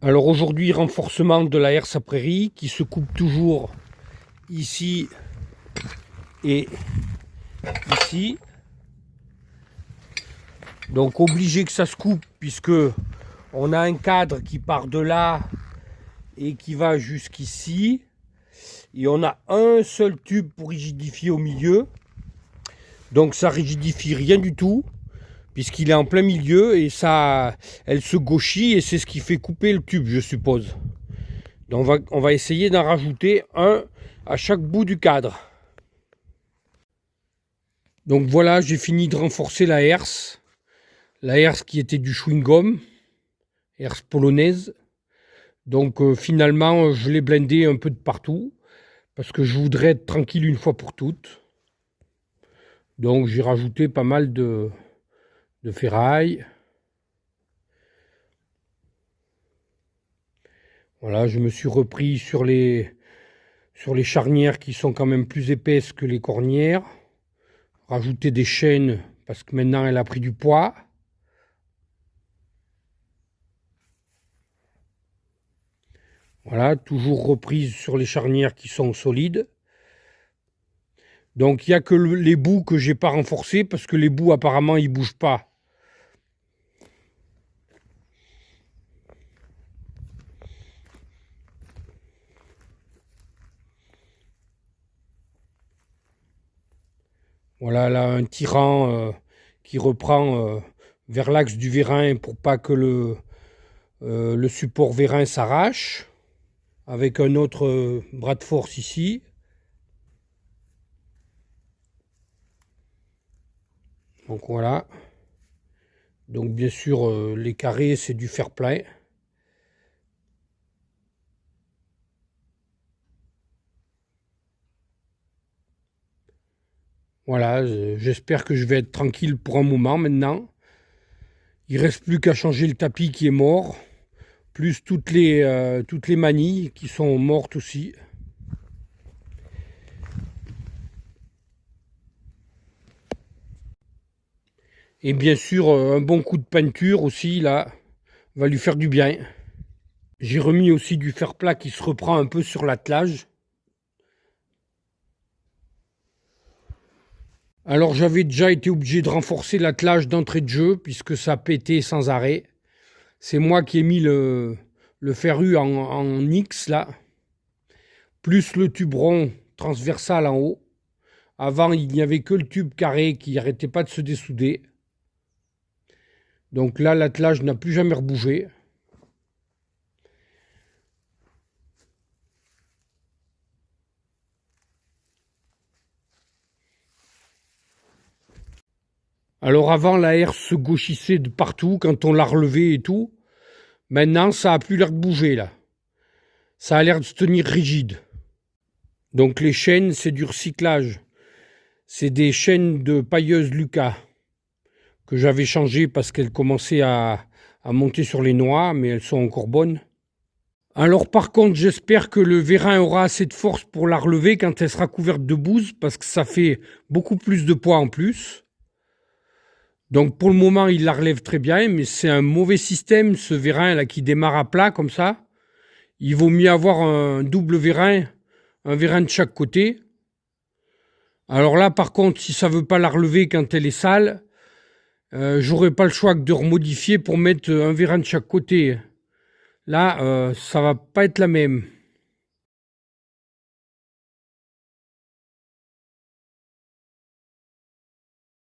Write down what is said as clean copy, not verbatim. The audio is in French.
Alors aujourd'hui, renforcement de la herse à prairie qui se coupe toujours ici et ici. Donc obligé que ça se coupe puisque on a un cadre qui part de là et qui va jusqu'ici. Et on a un seul tube pour rigidifier au milieu. Donc ça rigidifie rien du tout puisqu'il est en plein milieu et ça, elle se gauchit et c'est ce qui fait couper le tube, je suppose. Donc on va essayer d'en rajouter un à chaque bout du cadre. Donc voilà, j'ai fini de renforcer la herse. La herse qui était du chewing-gum, herse polonaise. Donc finalement, je l'ai blindé un peu de partout parce que je voudrais être tranquille une fois pour toutes. Donc j'ai rajouté pas mal de ferraille. Voilà, je me suis repris sur les charnières qui sont quand même plus épaisses que les cornières. Rajouter des chaînes parce que maintenant elle a pris du poids. Voilà, toujours reprise sur les charnières qui sont solides. Donc il n'y a que les bouts que j'ai pas renforcés parce que les bouts apparemment ils bougent pas. Voilà là un tirant qui reprend vers l'axe du vérin pour pas que le support vérin s'arrache. Avec un autre bras de force ici. Donc voilà. Donc bien sûr les carrés c'est du fer plein. Voilà, j'espère que je vais être tranquille pour un moment maintenant. Il ne reste plus qu'à changer le tapis qui est mort, plus toutes les manilles qui sont mortes aussi. Et bien sûr, un bon coup de peinture aussi, là, va lui faire du bien. J'ai remis aussi du fer plat qui se reprend un peu sur l'attelage. Alors j'avais déjà été obligé de renforcer l'attelage d'entrée de jeu puisque ça pétait sans arrêt. C'est moi qui ai mis le ferru en X là, plus le tube rond transversal en haut. Avant il n'y avait que le tube carré qui n'arrêtait pas de se dessouder. Donc là l'attelage n'a plus jamais rebougé. Alors avant, la herse se gauchissait de partout quand on l'a relevée et tout. Maintenant, ça a plus l'air de bouger là. Ça a l'air de se tenir rigide. Donc les chaînes, c'est du recyclage. C'est des chaînes de pailleuse Lucas que j'avais changées parce qu'elles commençaient à monter sur les noix, mais elles sont encore bonnes. Alors par contre, j'espère que le vérin aura assez de force pour la relever quand elle sera couverte de bouse parce que ça fait beaucoup plus de poids en plus. Donc pour le moment, il la relève très bien, mais c'est un mauvais système, ce vérin là qui démarre à plat comme ça. Il vaut mieux avoir un double vérin, un vérin de chaque côté. Alors là, par contre, si ça veut pas la relever quand elle est sale, j'aurai pas le choix que de remodifier pour mettre un vérin de chaque côté. Là, ça va pas être la même.